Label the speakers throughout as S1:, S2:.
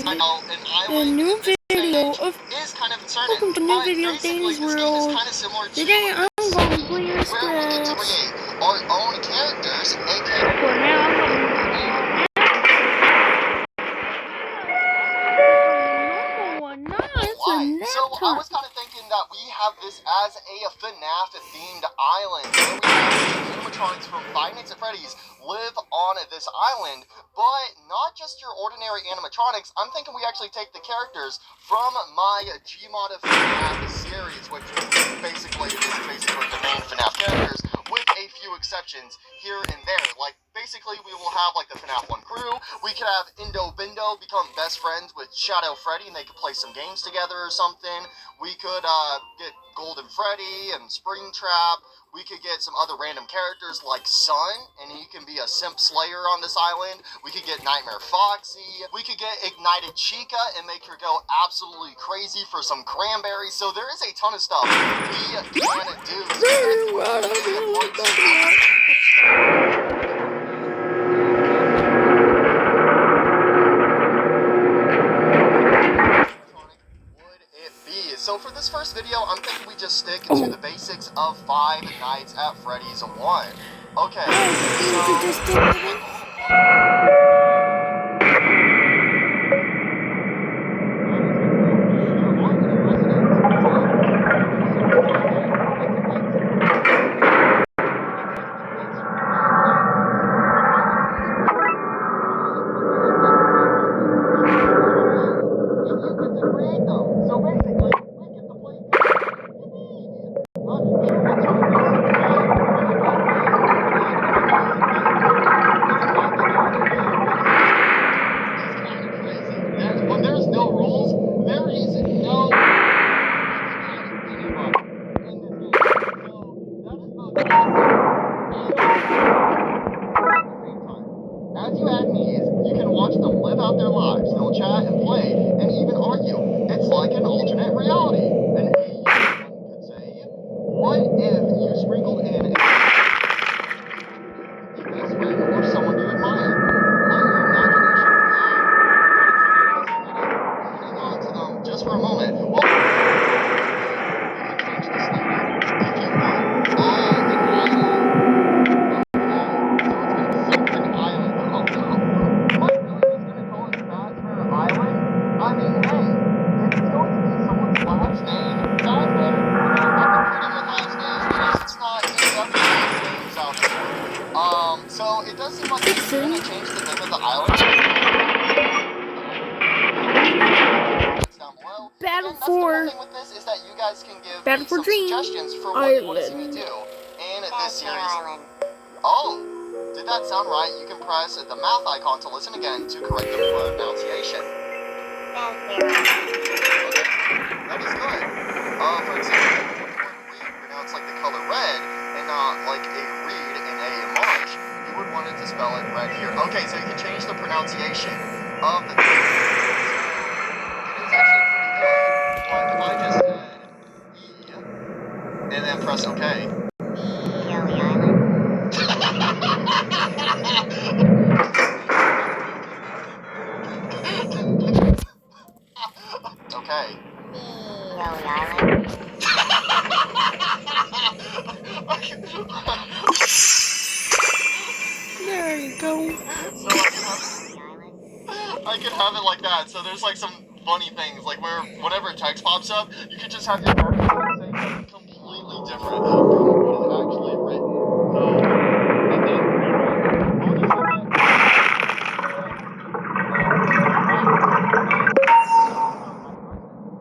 S1: I know an
S2: a
S1: island
S2: new
S1: in this
S2: video
S1: stage
S2: of
S1: is kind of uncertain,
S2: welcome to new
S1: but
S2: video of
S1: basically
S2: Danny's
S1: this game is
S2: World.
S1: kind of similar to
S2: Today I'm going to
S1: City,
S2: play your
S1: where we get to
S2: scratch.
S1: create our own characters, aka
S2: For now, I'm going to
S1: So I was kind of thinking that we have this as a FNAF themed island where we have animatronics from Five Nights at Freddy's live on this island, but not just your ordinary animatronics. I'm thinking we actually take the characters from my Gmod of FNAF series, which is basically the main FNAF characters, with a few exceptions here and there. Like, basically, we will have, like, the FNAF 1 crew. We could have Indo Bindo become best friends with Shadow Freddy, and they could play some games together or something. We could get Golden Freddy and Springtrap. We could get some other random characters like Sun, and he can be a simp slayer on this island. We could get Nightmare Foxy. We could get Ignited Chica and make her go absolutely crazy for some cranberries. So there is a ton of stuff we can do. So for this first video, I'm thinking we just stick to the basics of Five Nights at Freddy's 1. Okay, when there's no rules, there is no As you add these, you can watch them live out their lives. They'll chat and play and even argue. It's like an alternate reality. An AU could say, what if you sprinkled in a best friend or someone you admire? Let your imagination flow. Hang on to them just for a moment. Well, you can change the setting if you want. An island. So it does seem like it's going to change the name of the island. Down below.
S2: Battle
S1: Again, that's
S2: for
S1: the cool thing with this is that you guys can give
S2: Battle
S1: me
S2: for
S1: some
S2: Dream
S1: suggestions for what you want to see me do in this series. Oh, did that sound right? You can press the mouth icon to listen again to correct the pronunciation. Okay, that is good. For example, read pronounce like the color red and not like a reed in a march. You would want it to spell it right here. Okay, so you can change the pronunciation of the it is actually pretty good. But if I just said E and then press OK. Okay.
S2: There you go.
S1: So I can have it like that. So there's like some funny things, like where whenever text pops up, you can just have your character say something completely different than what is actually written.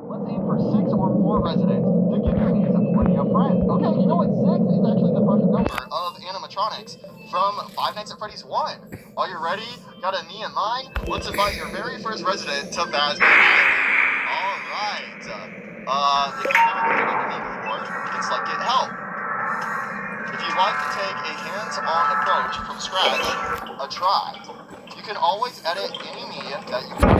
S1: Let's aim for 6 or more residents to give your niece plenty of friends. Okay, you know what? 6 is actually the perfect number of animatronics from Five Nights at Freddy's 1. Are you ready? Got a knee in mind? Let's invite your very first resident to Fazbear Island. Alright. If you've never created a knee before, it's like get help. If you'd like to take a hands-on approach from scratch, a try. You can always edit any media that you want.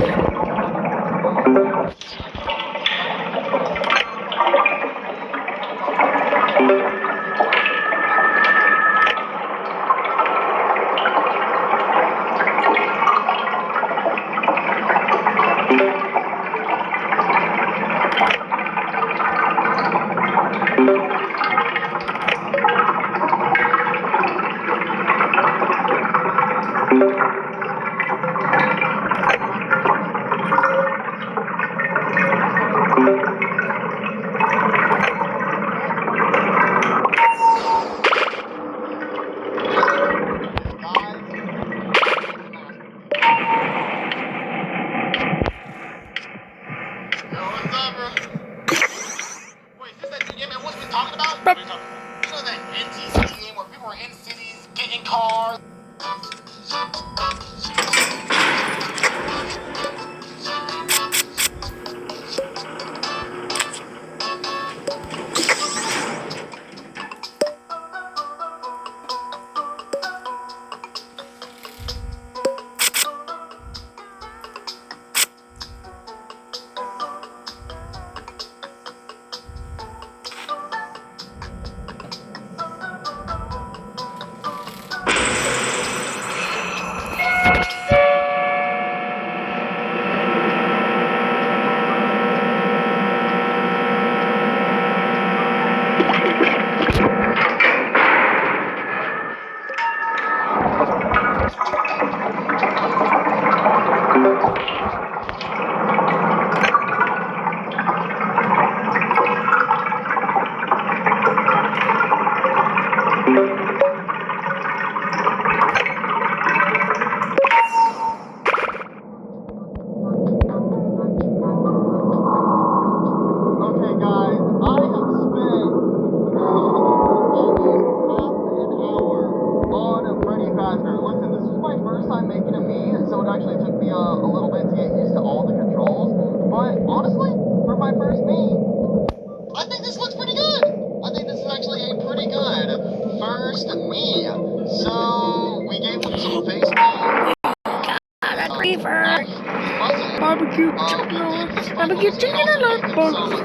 S2: barbecue
S1: We
S2: chicken alert,
S1: did sprinkle
S2: barbecue
S1: this. We
S2: chicken
S1: also
S2: alert,
S1: gave him some
S2: barbecue
S1: custom
S2: chicken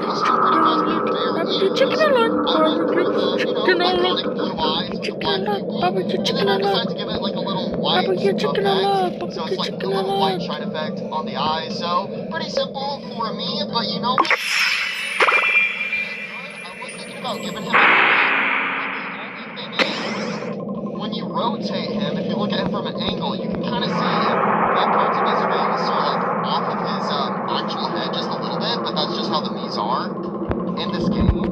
S1: Freddy
S2: alert,
S1: Fazbear Bear
S2: barbecue
S1: ears.
S2: chicken alert,
S1: I went
S2: barbecue
S1: for the,
S2: chicken alert,
S1: iconic blue eyes with the
S2: chicken
S1: black
S2: alert,
S1: pupil.
S2: barbecue
S1: And
S2: chicken
S1: then I
S2: alert,
S1: decided to give it like a little white
S2: barbecue chicken
S1: effect.
S2: alert,
S1: So
S2: barbecue
S1: it's like a
S2: chicken
S1: little white
S2: alert.
S1: shine effect on the eyes. So pretty simple for me, but you know what? I was thinking about giving him a but the only thing is, when you rotate him, if you look at him from an angle, you can kind of see that parts of his face are like off of his actual head just a little bit, but that's just how the knees are in this game. So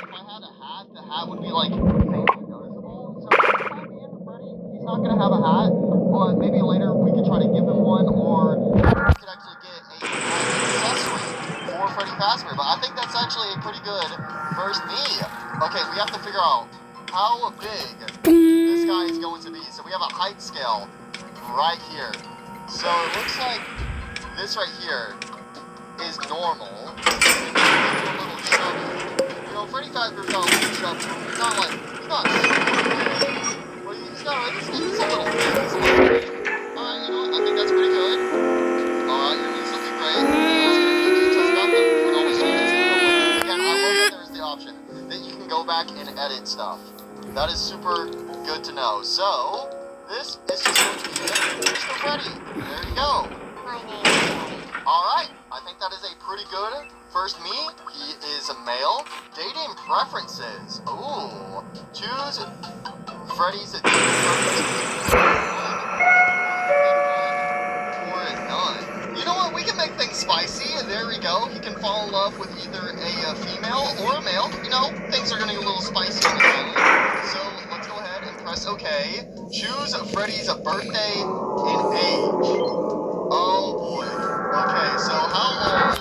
S1: if I had a hat, the hat would be like faintly noticeable. So for the time being, Freddy, he's not gonna have a hat, but maybe later we could try to give him one, or we could actually get a accessory for Freddy Fazbear. But I think that's actually a pretty good first knee. Okay, we have to figure out how big this guy is going to be. So we have a height scale right here. So it looks like this right here is normal. And then a little chubby. You know, Freddy Fazbear's got a little chubby. He's not like, he's not super big, but he's got, he's a little big. He's a little big. Alright, you know what? I think that's pretty good. Alright, your knees looking great. Let's get a few details about them. We can always change this info later. Again, I love that there's the option that you can go back and edit stuff. That is super good to know. So, this is just going to be Mr. Freddy. There you go.
S3: My name is Freddy.
S1: Alright, I think that is a pretty good first me. He is a male. Dating preferences. Ooh. Choose Freddy's dating preferences. Or none. You know what? We can make things spicy. There we go. He can fall in love with either a female or a male. You know, things are going to get a little spicy on the phone. So let's go ahead and press OK. Choose Freddy's birthday and age. Oh boy. Okay, so how old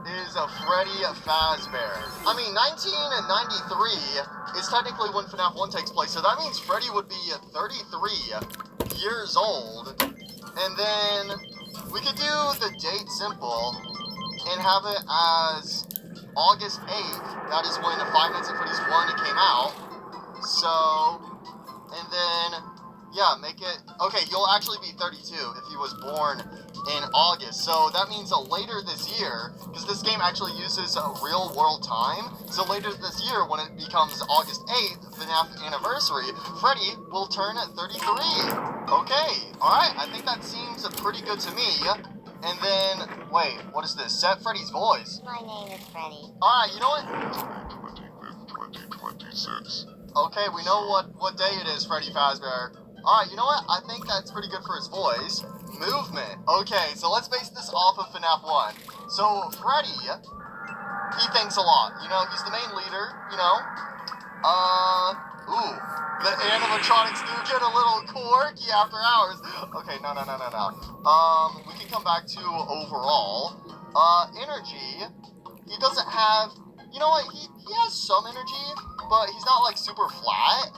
S1: is Freddy Fazbear? I mean, 1993 is technically when FNAF 1 takes place, so that means Freddy would be 33 years old. And then we could do the date simple and have it as August 8th. That is when Five Nights at Freddy's 1 came out. So, and then, yeah, make it, okay, he'll actually be 32 if he was born in August. So that means later this year, because this game actually uses real world time, so later this year when it becomes August 8th, FNAF anniversary, Freddy will turn 33. Okay, alright, I think that seems pretty good to me. And then, wait, what is this? Set Freddy's voice.
S3: My name is Freddy.
S1: Alright, you know what?
S4: 2026.
S1: Okay, we know what day it is, Freddy Fazbear. Alright, you know what? I think that's pretty good for his voice. Movement. Okay, so let's base this off of FNAF 1. So, Freddy, he thinks a lot. You know, he's the main leader, you know. Ooh. The animatronics do get a little quirky after hours. Okay, no. We can come back to overall. Energy. He doesn't have, you know what? He has some energy, but he's not like super flat.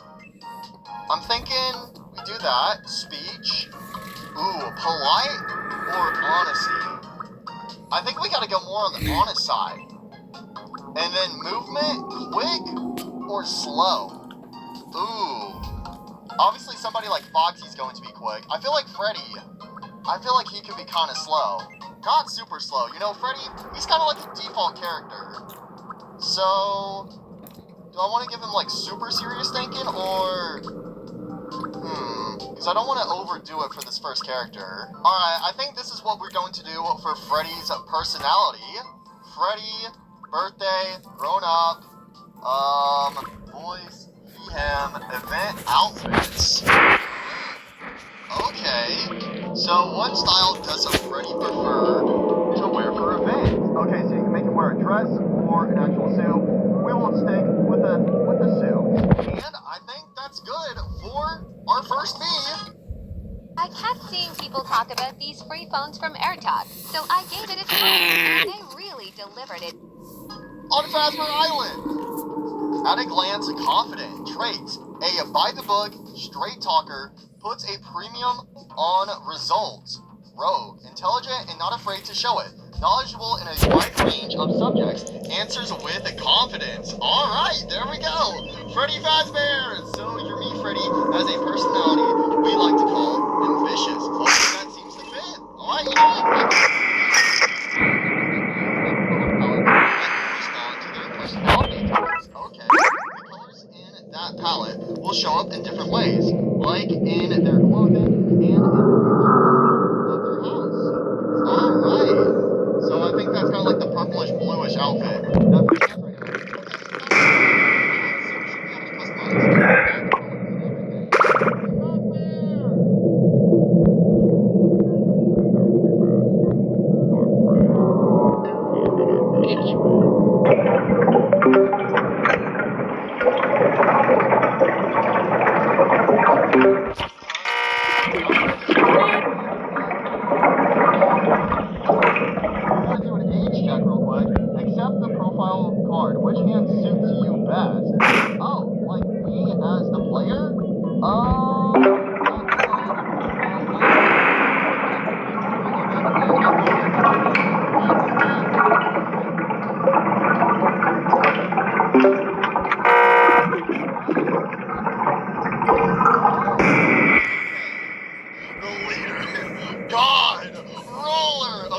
S1: I'm thinking we do that. Speech. Ooh, polite or honesty? I think we gotta go more on the honest side. And then movement, quick or slow? Ooh. Obviously somebody like Foxy's going to be quick. I feel like Freddy, I feel like he could be kind of slow. Not super slow. You know, Freddy, he's kind of like a default character. So, do I want to give him like super serious thinking or... because I don't want to overdo it for this first character. Alright, I think this is what we're going to do for Freddy's personality. Freddy, birthday, grown up, voice, he, him, event, outfits. Okay, so what style does Freddy prefer to wear for events? Okay, so you can make him wear a dress or an actual suit. We will stick with a suit. And I think that's good for our first me.
S5: I kept seeing people talk about these free phones from AirTalk, so I gave it a try, and they really delivered it.
S1: On Fazbear Island. At a glance, confident. Traits. A by-the-book, straight talker, puts a premium on results. Rogue. Intelligent and not afraid to show it. Knowledgeable in a wide range of subjects. Answers with confidence. Alright, there we go. Freddy Fazbear. So you're me, Freddy, as a personality we like to call ambitious. Hopefully that seems to fit. Alright, you know what?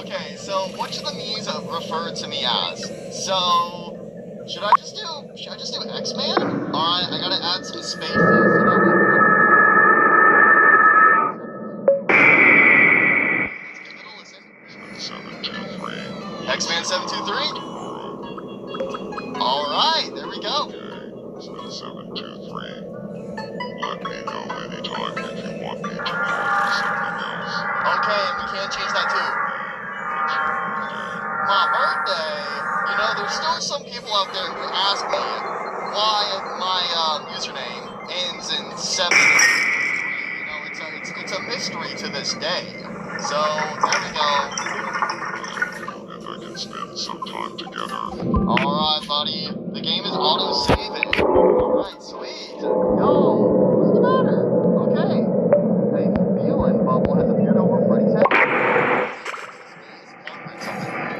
S1: Okay, so what should the Mies refer to me as? So, should I just do X-Man? Alright, I gotta add some spaces so that way let's give it a listen. X-Man 723? Alright, there we go.
S4: 723. Let me know anytime if you want me to call something else.
S1: Okay, and we can't change that too. My birthday? You know, there's still some people out there who ask me why my username ends in 7. You know, it's a mystery to this day. So, there we go.
S4: And I can spend some time together.
S1: Alright, buddy. The game is auto-saving. Alright, sweet. Yo, what's the matter? Okay. A feeling bubble has appeared over Freddy's head.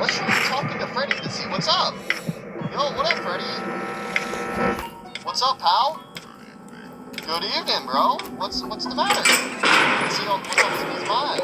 S1: Let's try talking to Freddy to see what's up. Yo, what up, Freddy? What's up, pal? Good evening, bro. What's the matter? Let's see what's on his mind.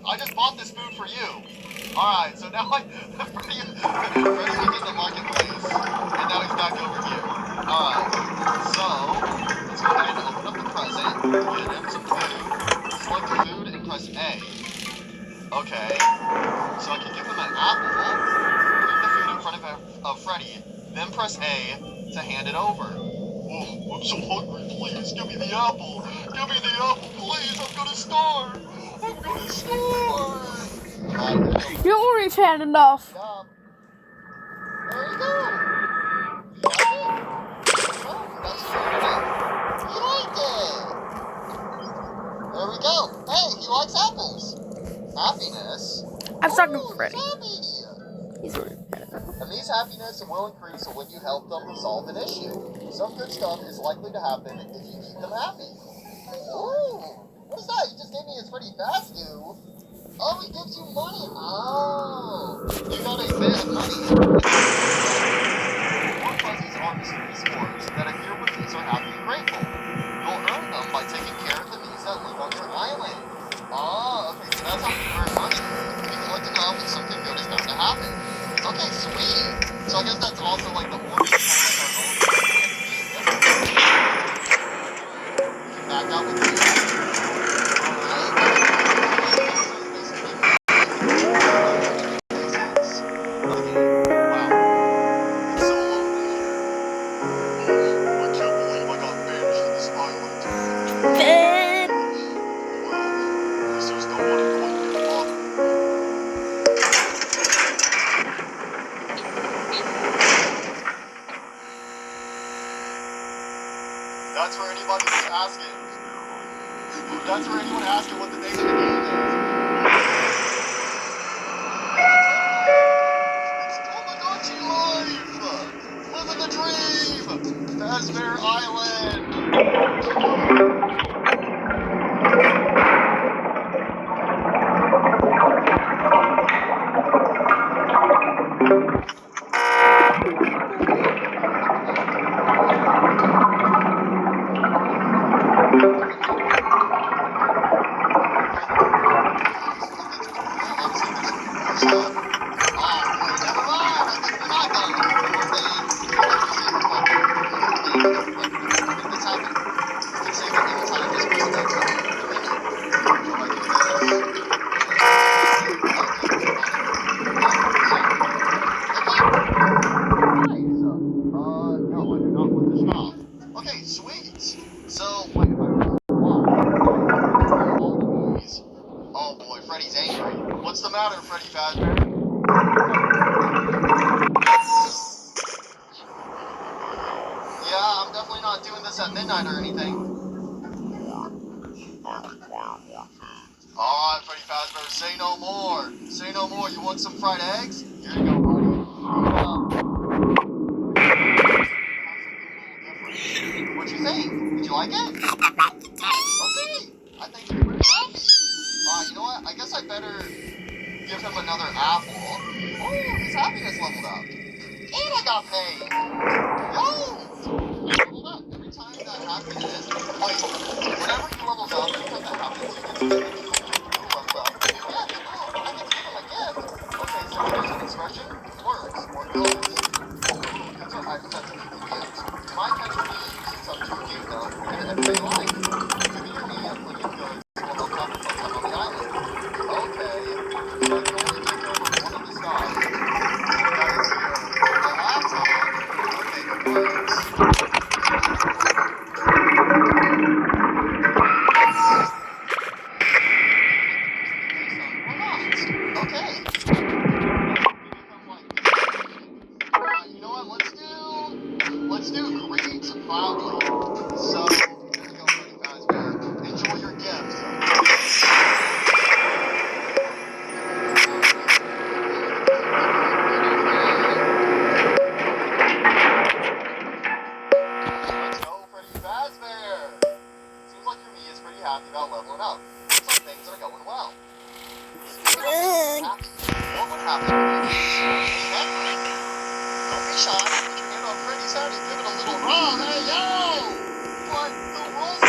S1: I just bought this food for you. Alright, so now Freddy was in the marketplace, and now he's back over here. Alright, so, let's go ahead and open up the present, get him some food, select food, and press A. Okay, so I can give him an apple, put the food in front of Freddy, then press A to hand it over. Oh, I'm so hungry, please, give me the apple. Give me the apple, please, I'm gonna starve. I'm gonna starve.
S2: You already had enough.
S1: There you go. You like it? Oh, that's cute. He liked it. There we go. Hey, he likes apples. Happiness.
S2: I'm talking to
S1: Ooh,
S2: Freddy.
S1: he's happy.
S2: He's already had enough.
S1: And these happiness will increase when you help them resolve an issue. Some good stuff is likely to happen if you keep them happy. Ooh, what is that? You just gave me his pretty fast, dude. Oh, he gives you money. Oh, you got a bit of money. More fuzzies are mysterious forms that appear when things are happy and grateful. You'll earn them by taking care of the bees that live on your island. Oh, okay, so that's how you earn money. You collect enough and something good is bound to happen. Okay, sweet. So I guess that's also like the order of our own. Back out with you. That's for anybody who's asking. That's for anyone asking what the name of the game is. It's Tamagotchi life! Living the dream! Fazbear Island! No. Okay, sweet. So, wait, if I press Y, all of these. Oh boy, Freddy's angry. What's the matter, Freddy Fazbear? Yeah, I'm definitely not doing this at midnight or anything.
S4: I require more food.
S1: Alright, Freddy Fazbear, say no more. Say no more. You want some fried eggs? Here you go, buddy. What'd you think? Did you like it? Okay. I think it's pretty nice. You know what? I guess I better give him another apple. Oh, his happiness leveled up. And I got paid. Yo! Leveled up. Every time that happiness... Wait, whenever he levels up, every time that happens, he gets a level up. Yeah, oh, I get to give him a gift. Okay, so here's an expression. Words or goods. These are hypothetical gift. My catch will be since I'm too cute though, and everybody likes. Give me your medium, plenty of goods, will help top the fun time on the island. Okay, so I can only take over one of the stops. That is here. A laptop. Okay, words. Okay. You know what? Let's do greet proudly. So here you go, Freddy Fazbear. Enjoy your gift. Let's go, Freddy Fazbear. Seems like your me is pretty happy about leveling up. Looks like things are going well. What would happen? Don't be shy. Put your hand on Freddy's head and give it a little roll. Hey, yo! What? The rolls?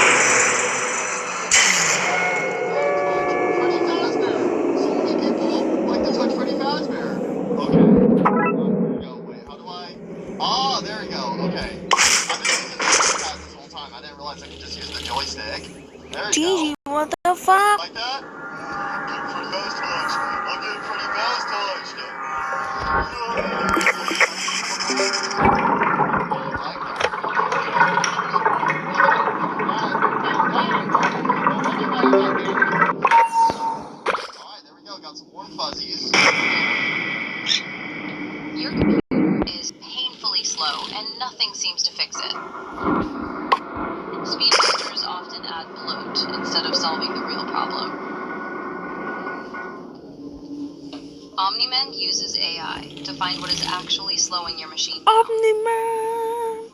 S1: Freddy Fazbear. So many people like to touch Freddy Fazbear. Okay. Here we go. Wait, how do I? Oh, there we go. Okay. I've been using the pad this whole time. I didn't realize I could just use the joystick. There you
S2: Gigi,
S1: go.
S2: what the fuck?
S1: Like that? Getting Freddy Faz touched. I'm getting Freddy Faz touched. Alright, there we go. Got some warm fuzzies.
S5: Your computer is painfully slow, and nothing seems to fix it. Speed boosters often add bloat instead of solving the real problem. Omniman uses AI to find what is actually slowing your machine down.
S2: Omni-Man!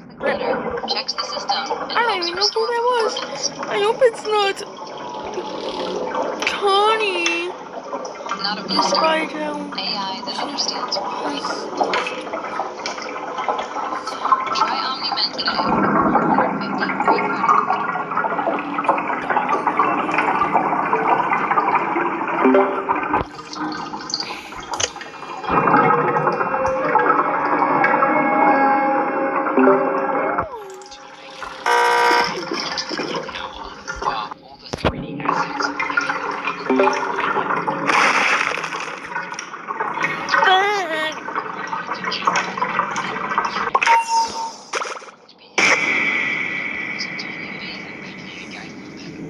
S5: The glitter checks the system and
S2: I don't
S5: helps
S2: even know who
S5: restore
S2: that was.
S5: performance.
S2: I hope it's not Connie.
S5: Not a booster.
S2: By down.
S5: AI that understands why. Try Omniman today for 450 free credit.
S6: All the 3D assets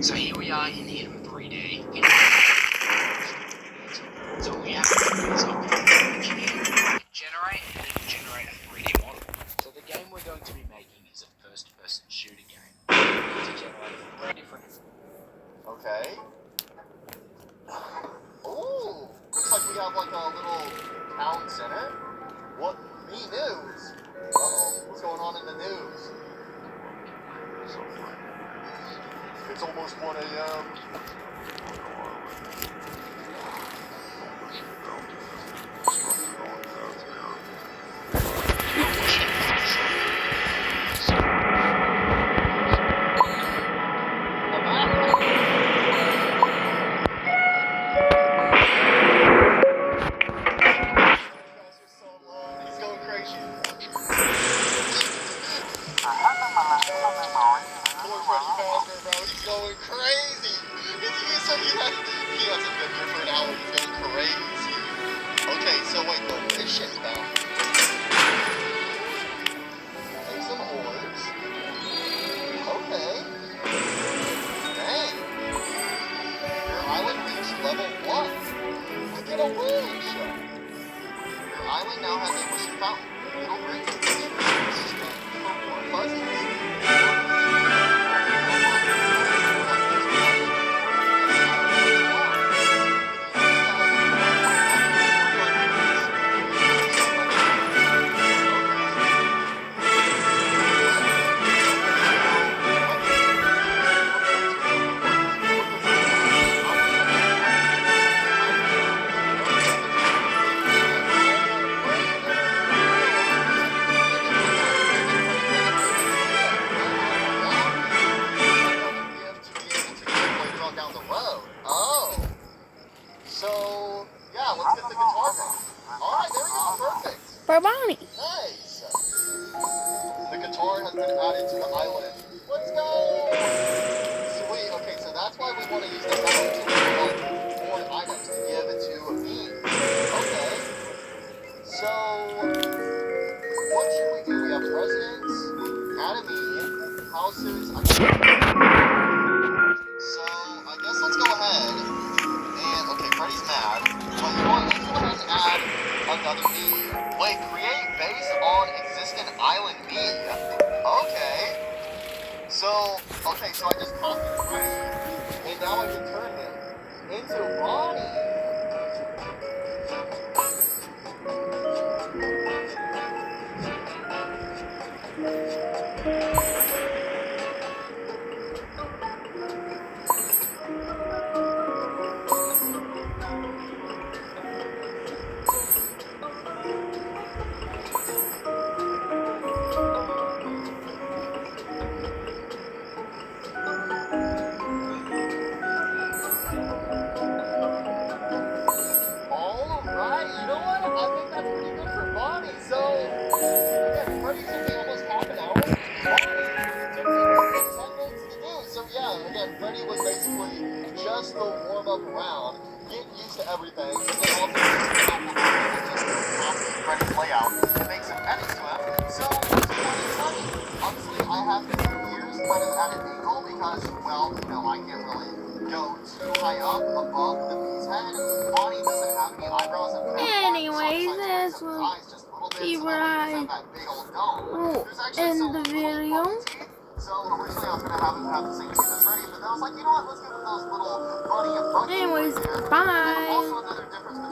S6: so here we are in the M3D. So we have to do is generate and then generate a 3D model. So the game we're going to be making is a first-person shooter game. To generate 3 different.
S1: Okay. Ooh, looks like we have like a little town center. What? Me news? Uh-oh, what's going on in the news? It's almost 1 a.m. He's going crazy. Poor Freddy Fazbear, bro. He's going crazy. He said he hasn't been here for an hour. He's going crazy. Okay, so wait, the mission though. island now has a wishing fountain. Little brings a picture for more fuzzies. Down the road. Oh. So, yeah, let's get the guitar now. Alright, there we go. Perfect.
S2: For Bonnie.
S1: Nice. The guitar has been added to the island. Let's go. Sweet. Okay, so that's why we want to use the fountain to unlock more items to give it to me. Okay. So, what should we do? We have residence, academy, houses. So, I guess let's go ahead and, okay, Freddy's mad, but you know what, let's go ahead and add another me. Wait, create base on existing island me. Okay. So I just copied Freddy, and now I can turn him into Ronnie. Alright, you know what? I think that's pretty good for Bonnie. So, again, Freddy took me almost half an hour. Bonnie took me 10 minutes to do. So yeah, again, Freddy was basically just the warm-up round, get used to everything, and then also just copy Freddy's layout and make some edits to him. So, obviously, I have his ears kind of at an angle because, well, you know, I can't really go too high up above the bee's head. Bonnie doesn't have any eyebrows and
S2: Anyways, this will be right. Oh, end the video.
S1: So originally I was gonna have him have the same teeth as Freddy, but then I was like, you know what, let's give him those little bunny and buggy.
S2: Anyways, bye.